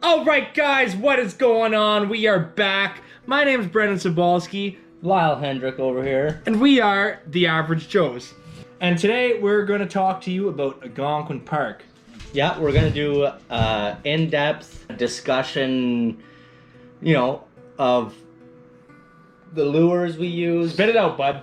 Alright guys, what is going on? We are back. My name is Brendan Sobalski. Lyle Hendrick over here. And we are the Average Joes. And today we're going to talk to you about Algonquin Park. Yeah, we're going to do in-depth discussion, of the lures we use. Spit it out, bud.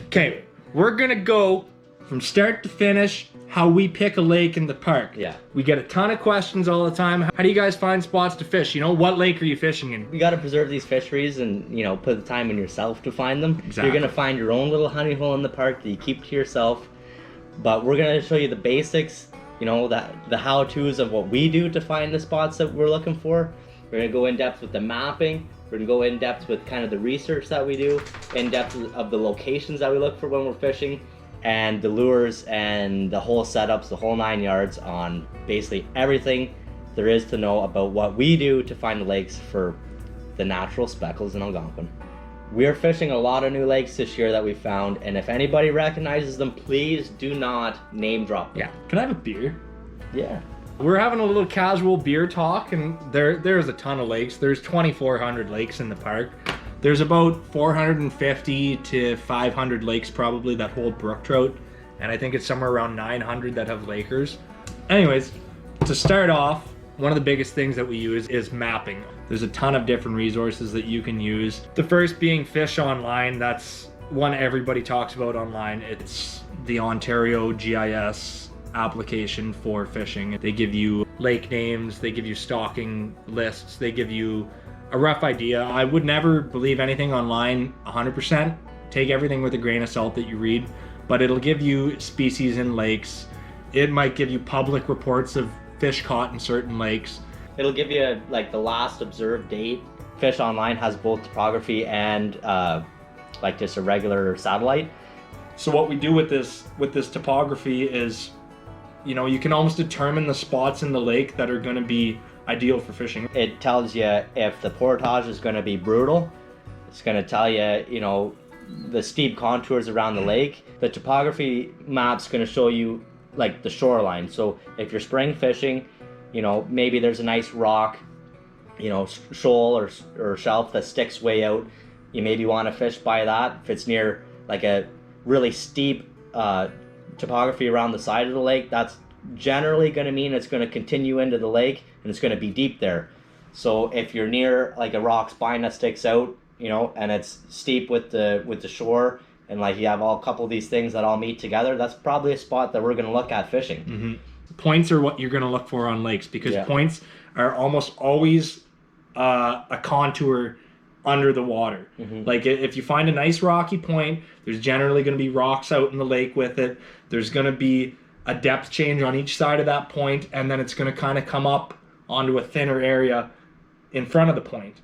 Okay, we're going to go from start to finish how we pick a lake in the park. Yeah. We get a ton of questions all the time. How do you guys find spots to fish? What lake are you fishing in? You got to preserve these fisheries and, put the time in yourself to find them. Exactly. You're going to find your own little honey hole in the park that you keep to yourself. But we're going to show you the basics, the how-tos of what we do to find the spots that we're looking for. We're going to go in depth with the mapping. We're going to go in depth with kind of the research that we do, in depth of the locations that we look for when we're fishing, and the lures and the whole setups, the whole 9 yards on basically everything there is to know about what we do to find the lakes for the natural speckles in Algonquin. We're fishing a lot of new lakes this year that we found, and if anybody recognizes them, please do not name drop them. Yeah. Can I have a beer? Yeah. We're having a little casual beer talk, and there's a ton of lakes. There's 2,400 lakes in the park. There's about 450 to 500 lakes probably that hold brook trout, and I think it's somewhere around 900 that have lakers. Anyways, to start off, one of the biggest things that we use is mapping. There's a ton of different resources that you can use. The first being Fish Online. That's one everybody talks about online. It's the Ontario GIS application for fishing. They give you lake names, they give you stocking lists, they give you a rough idea. I would never believe anything online 100%. Take everything with a grain of salt that you read, but it'll give you species in lakes. It might give you public reports of fish caught in certain lakes. It'll give you the last observed date. Fish Online has both topography and just a regular satellite. So what we do with this topography is, you can almost determine the spots in the lake that are going to be ideal for fishing. It tells you if the portage is going to be brutal. It's going to tell you, the steep contours around the lake. The topography map's going to show you the shoreline. So if you're spring fishing, maybe there's a nice rock, shoal or shelf that sticks way out. You maybe want to fish by that. If it's near a really steep topography around the side of the lake, that's generally going to mean it's going to continue into the lake and it's going to be deep there. So if you're near a rock spine that sticks out, and it's steep with the shore, and you have a couple of these things that all meet together, that's probably a spot that we're going to look at fishing. Mm-hmm. Points are what you're going to look for on lakes, because points are almost always a contour under the water. Mm-hmm. If you find a nice rocky point, there's generally going to be rocks out in the lake with it. There's going to be a depth change on each side of that point, and then it's going to kind of come up onto a thinner area in front of the point.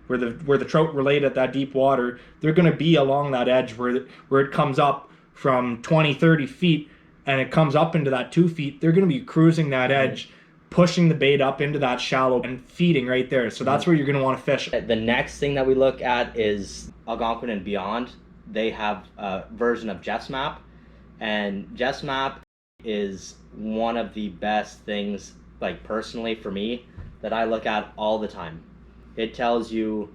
Where the trout relate at that deep water, they're going to be along that edge where it comes up from 20, 30 feet, and it comes up into that 2 feet. They're going to be cruising that edge, pushing the bait up into that shallow and feeding right there. So that's where you're going to want to fish. The next thing that we look at is Algonquin and beyond. They have a version of Jeff's Map, and Jeff's Map is one of the best things, personally for me, that I look at all the time. It tells you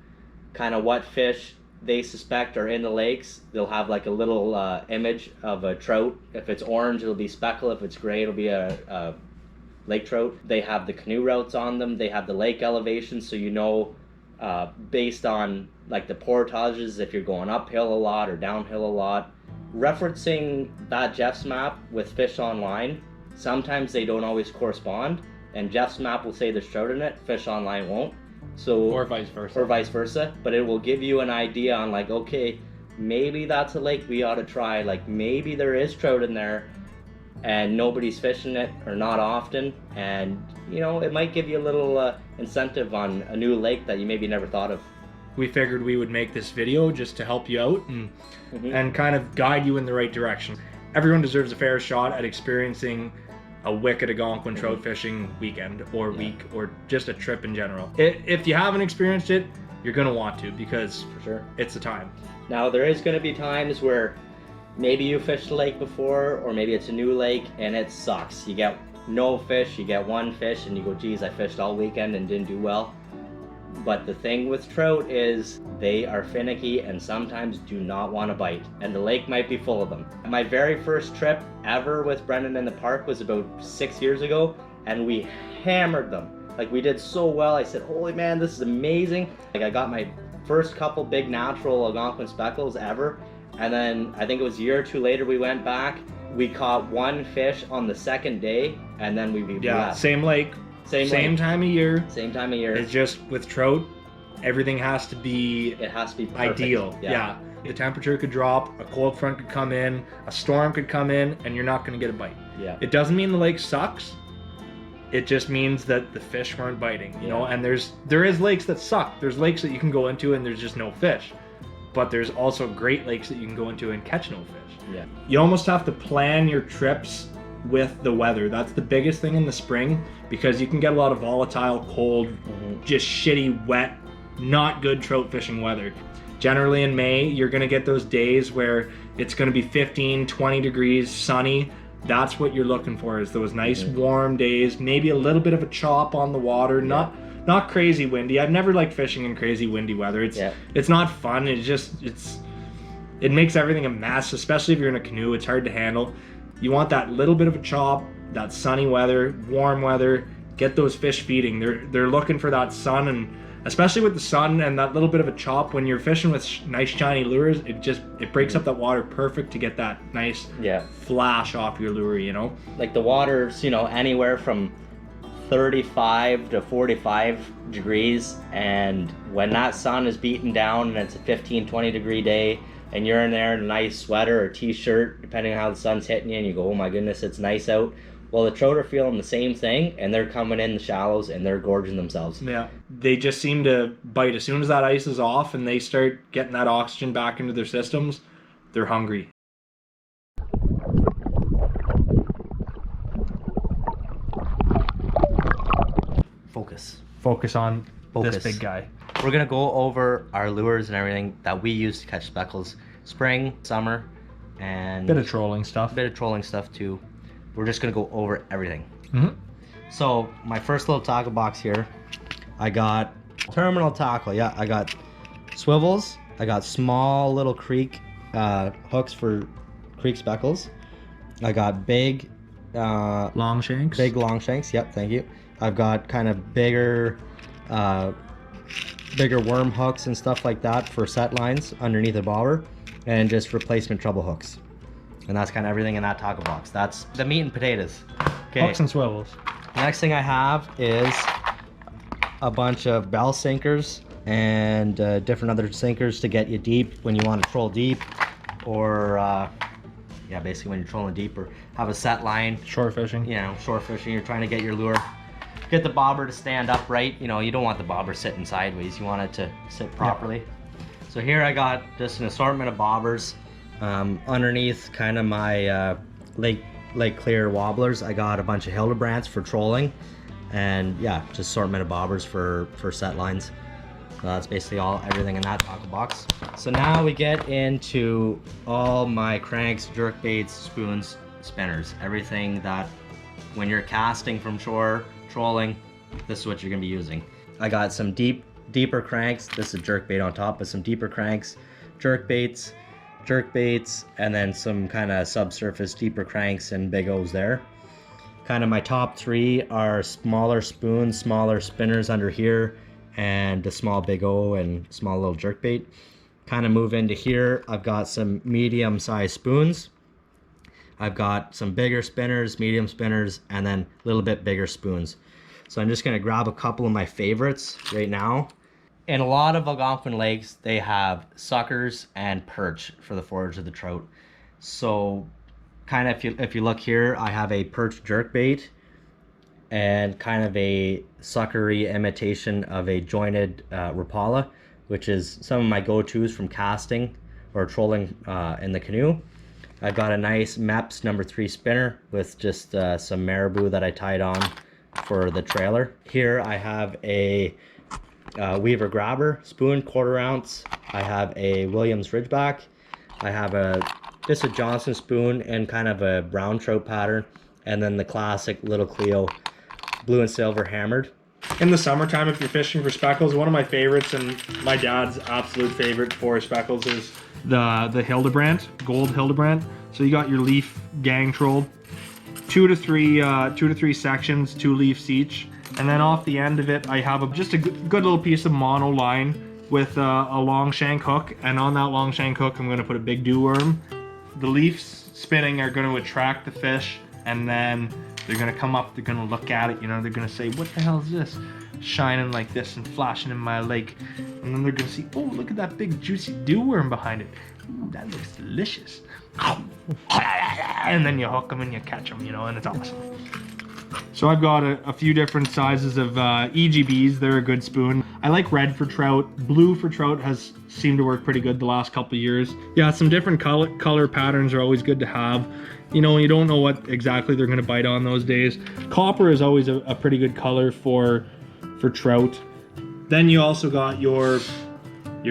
kind of what fish they suspect are in the lakes. They'll have a little image of a trout. If it's orange, it'll be speckle. If it's gray, it'll be a lake trout. They have the canoe routes on them. They have the lake elevation, so based on the portages, if you're going uphill a lot or downhill a lot. Referencing that Jeff's Map with Fish Online, sometimes they don't always correspond, and Jeff's Map will say there's trout in it, Fish Online won't. Or vice versa. But it will give you an idea on okay, maybe that's a lake we ought to try. Maybe there is trout in there and nobody's fishing it, or not often, and it might give you a little incentive on a new lake that you maybe never thought of. We figured we would make this video just to help you out and kind of guide you in the right direction. Everyone deserves a fair shot at experiencing a wicked Algonquin trout fishing weekend or week, or just a trip in general. If you haven't experienced it, you're going to want to, because for sure it's the time. Now there is going to be times where maybe you fished a lake before, or maybe it's a new lake and it sucks. You get no fish, you get one fish and you go, geez, I fished all weekend and didn't do well. But the thing with trout is they are finicky and sometimes do not want to bite, and the lake might be full of them. My very first trip ever with Brendan in the park was about 6 years ago, and we hammered them. Like, we did so well. I said, holy man, this is amazing. Like, I got my first couple big natural Algonquin speckles ever, and then I think it was a year or two later we went back. We caught one fish on the second day, and then we left. Same lake. Same time of year. Same time of year. It's just with trout, everything has to be. It has to be perfect. Ideal. Yeah. The temperature could drop, a cold front could come in, a storm could come in, and you're not going to get a bite. Yeah. It doesn't mean the lake sucks. It just means that the fish weren't biting, you know. And there is lakes that suck. There's lakes that you can go into and there's just no fish. But there's also great lakes that you can go into and catch no fish. Yeah. You almost have to plan your trips with the weather. That's the biggest thing in the spring, because you can get a lot of volatile, cold, just shitty, wet, not good trout fishing weather. Generally in May, you're going to get those days where it's going to be 15, 20 degrees, sunny. That's what you're looking for, is those nice warm days, maybe a little bit of a chop on the water, not crazy windy. I've never liked fishing in crazy windy weather. It's not fun. It makes everything a mess, especially if you're in a canoe. It's hard to handle. You want that little bit of a chop, that sunny weather, warm weather. Get those fish feeding. They're looking for that sun, and especially with the sun and that little bit of a chop, when you're fishing with nice shiny lures, it breaks up that water perfect to get that nice flash off your lure, you know? Like, the water's, anywhere from 35 to 45 degrees, and when that sun is beating down and it's a 15, 20 degree day, and you're in there in a nice sweater or t-shirt, depending on how the sun's hitting you, and you go, oh my goodness, it's nice out. Well, the trout are feeling the same thing, and they're coming in the shallows and they're gorging themselves. Yeah, they just seem to bite as soon as that ice is off and they start getting that oxygen back into their systems. They're hungry. Focus on this big guy. We're gonna go over our lures and everything that we use to catch speckles, spring, summer, and Bit of trolling stuff too. We're just gonna go over everything. So my first little tackle box here, I got terminal tackle. Yeah, I got swivels. I got small little creek hooks for creek speckles. I got big long shanks. Big long shanks. Yep, thank you. I've got kind of bigger worm hooks and stuff like that for set lines underneath the bobber, and just replacement treble hooks. And that's kind of everything in that tackle box. That's the meat and potatoes. Okay. Hooks and swivels. Next thing I have is a bunch of bell sinkers and different other sinkers to get you deep when you want to troll deep, or basically when you're trolling deep or have a set line. Shore fishing. Shore fishing. You're trying to get your lure, get the bobber to stand upright. You don't want the bobber sitting sideways. You want it to sit properly. Yeah. So here I got just an assortment of bobbers. Underneath kind of my Lake Clear wobblers, I got a bunch of Hildebrands for trolling, and just assortment of bobbers for set lines. That's basically everything in that tackle box. So now we get into all my cranks, jerk baits, spoons, spinners, everything that when you're casting from shore, trolling, this is what you're gonna be using. I got some deeper cranks. This is a jerk bait on top, but some deeper cranks, jerk baits, and then some kind of subsurface deeper cranks and big O's there. Kind of my top three are smaller spoons, smaller spinners under here, and a small big O and small little jerk bait. Kind of move into here, I've got some medium sized spoons. I've got some bigger spinners, medium spinners, and then a little bit bigger spoons. So I'm just gonna grab a couple of my favorites right now. In a lot of Algonquin lakes, they have suckers and perch for the forage of the trout. So kind of if you look here, I have a perch jerk bait and kind of a suckery imitation of a jointed Rapala, which is some of my go-tos from casting or trolling in the canoe. I've got a nice MEPS number 3 spinner with just some marabou that I tied on for the trailer. Here I have a Weaver grabber spoon, 1/4 ounce. I have a Williams Ridgeback. I have just a Johnson spoon and kind of a brown trout pattern. and then the classic little Cleo, blue and silver hammered. In the summertime, if you're fishing for speckles, one of my favorites and my dad's absolute favorite for speckles is the Hildebrandt, gold Hildebrandt. So you got your leaf gang troll, two to three sections, 2 leaves each, and then off the end of it, I have just a good little piece of mono line with a long shank hook, and on that long shank hook, I'm going to put a big dew worm. The leaves spinning are going to attract the fish, and then they're going to come up, they're going to look at it, you know, they're going to say, what the hell is this? Shining like this and flashing in my lake. And then they're going to see, oh, look at that big juicy dew worm behind it. Ooh, that looks delicious. And then you hook them and you catch them, you know, and it's awesome. So I've got a few different sizes of EGBs. They're a good spoon. I like red for trout. Blue for trout has seemed to work pretty good the last couple of years. Yeah, some different color patterns are always good to have. You know, you don't know what exactly they're going to bite on those days. Copper is always a pretty good color for trout. Then you also got your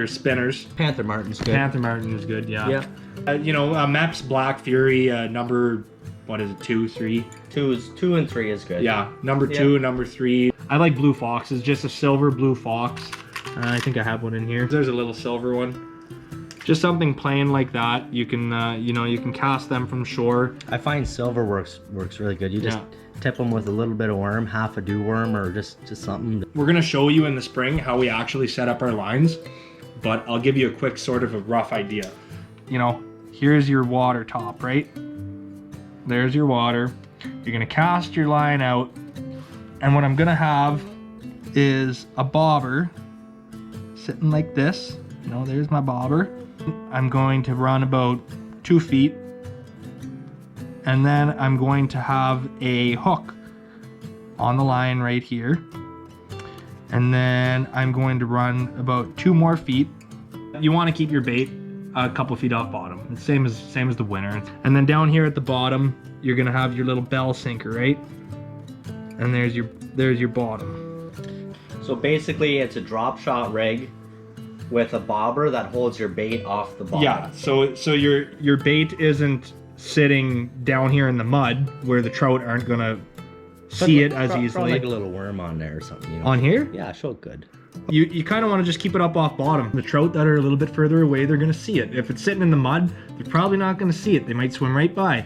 spinners. Panther Martin's good. Panther Martin is good, yeah. Yeah. You know, Mepps Black Fury, number, what is it, 2, 3? 2 and 3 is good. Yeah, number 2 and number 3. I like blue foxes, just a silver blue fox. I think I have one in here. There's a little silver one. Just something plain like that. You can, you know, you can cast them from shore. I find silver works really good. You just tip them with a little bit of worm, half a dew worm, or just something. We're gonna show you in the spring how we actually set up our lines, but I'll give you a quick sort of a rough idea. You know, here's your water top, right? There's your water. You're gonna cast your line out, and what I'm gonna have is a bobber sitting like this. You know, there's my bobber. I'm going to run about 2 feet, and then I'm going to have a hook on the line right here, and then I'm going to run about 2 more feet. You want to keep your bait a couple feet off bottom. It's same as the winter. And then down here at the bottom, you're gonna have your little bell sinker, right? And there's your bottom. So basically, it's a drop shot rig with a bobber that holds your bait off the bottom. Yeah. So your bait isn't sitting down here in the mud where the trout aren't gonna see it as easily. Probably like a little worm on there or something. You know? On here? Yeah, show it good. You kind of want to just keep it up off bottom. The trout that are a little bit further away, they're gonna see it. If it's sitting in the mud, they're probably not gonna see it. They might swim right by.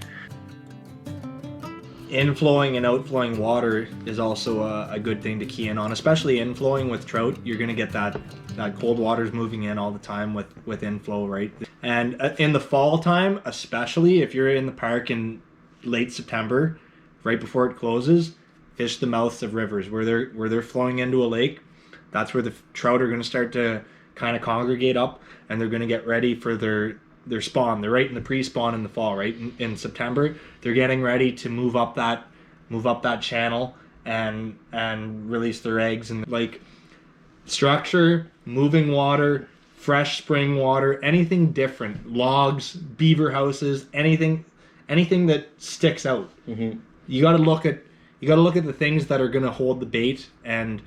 Inflowing and outflowing water is also a good thing to key in on, especially inflowing with trout. You're gonna get that cold water's moving in all the time with inflow, right? And in the fall time, especially if you're in the park in late September, right before it closes, fish the mouths of rivers where they're flowing into a lake. That's where the trout are gonna start to kind of congregate up, and they're gonna get ready for their spawn. They're right in the pre-spawn in the fall, right? In September, they're getting ready to move up that channel and release their eggs. And like structure, moving water, fresh spring water, anything different, logs, beaver houses, anything that sticks out. Mm-hmm. You got to look at the things that are going to hold the bait, and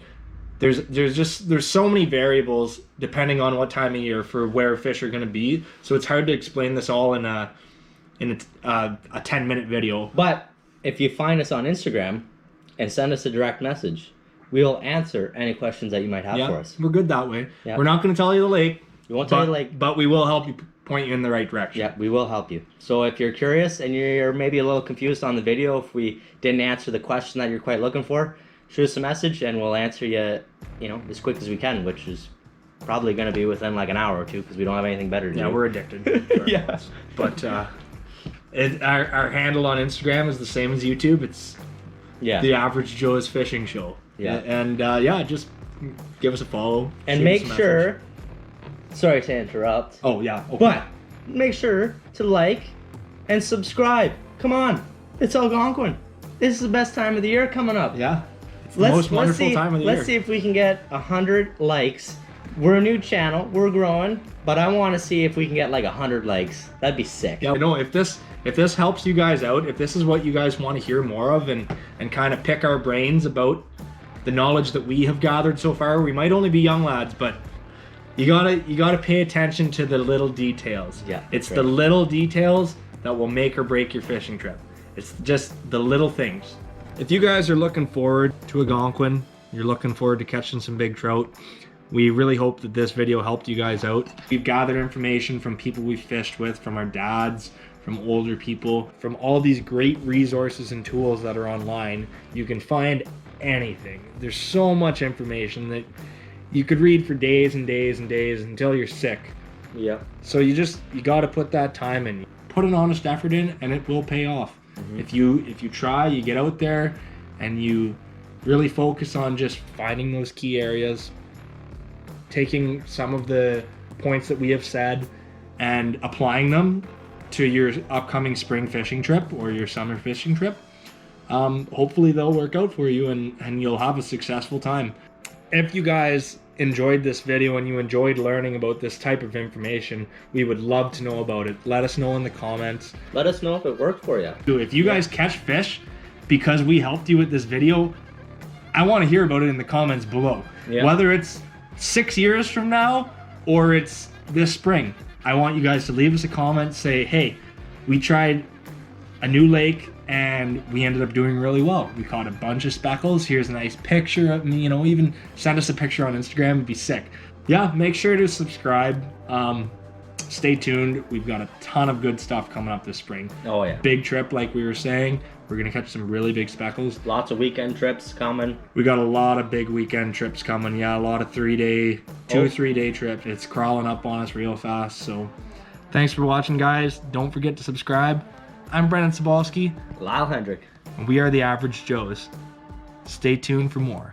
there's so many variables depending on what time of year for where fish are going to be. So it's hard to explain this all in a 10-minute video. But if you find us on Instagram and send us a direct message, we'll answer any questions that you might have for us. We're good that way. Yeah. We're not going to tell you the lake. We won't tell you the lake, but we will help you point you in the right direction. Yeah, we will help you. So if you're curious and you're maybe a little confused on the video, if we didn't answer the question that you're quite looking for, shoot us a message and we'll answer you, as quick as we can, which is probably going to be within like an hour or two because we don't have anything better to do. Yeah, we're addicted. Yeah. But our handle on Instagram is the same as YouTube. It's the Average Joe's Fishing Show. Yeah. And just give us a follow. And make sure, sorry to interrupt. Oh, yeah. Okay. But make sure to like and subscribe. Come on. It's Algonquin. This is the best time of the year coming up. Yeah. It's the most wonderful time of the year. Let's see if we can get 100 likes. We're a new channel. We're growing. But I want to see if we can get like 100 likes. That'd be sick. Yeah, if this helps you guys out, if this is what you guys want to hear more of and kind of pick our brains about the knowledge that we have gathered so far, we might only be young lads, but you gotta pay attention to the little details. Yeah. It's the little details that will make or break your fishing trip. It's just the little things. If you guys are looking forward to Algonquin, you're looking forward to catching some big trout, we really hope that this video helped you guys out. We've gathered information from people we've fished with, from our dads, from older people, from all these great resources and tools that are online. You can find anything. There's so much information that you could read for days and days and days until you're sick. Yeah. So you got to put that time in. Put an honest effort in, and it will pay off. If you try, you get out there and you really focus on just finding those key areas, taking some of the points that we have said and applying them to your upcoming spring fishing trip or your summer fishing trip. Hopefully they'll work out for you and you'll have a successful time. If you guys enjoyed this video and you enjoyed learning about this type of information, we would love to know about it. Let us know in the comments. Let us know if it worked for you. If you guys catch fish because we helped you with this video, I want to hear about it in the comments below. Yeah. Whether it's 6 years from now or it's this spring, I want you guys to leave us a comment, say, hey, we tried a new lake and we ended up doing really well. We caught a bunch of speckles. Here's a nice picture of me, even send us a picture on Instagram. It'd be sick. Yeah, make sure to subscribe. Stay tuned. We've got a ton of good stuff coming up this spring. Oh yeah. Big trip, like we were saying. We're gonna catch some really big speckles. Lots of weekend trips coming. We got a lot of big weekend trips coming. Yeah, a lot of 3-day, 3-day trips. It's crawling up on us real fast. So thanks for watching, guys. Don't forget to subscribe. I'm Brennan Sobalski. Lyle Hendrick. And we are the Average Joes. Stay tuned for more.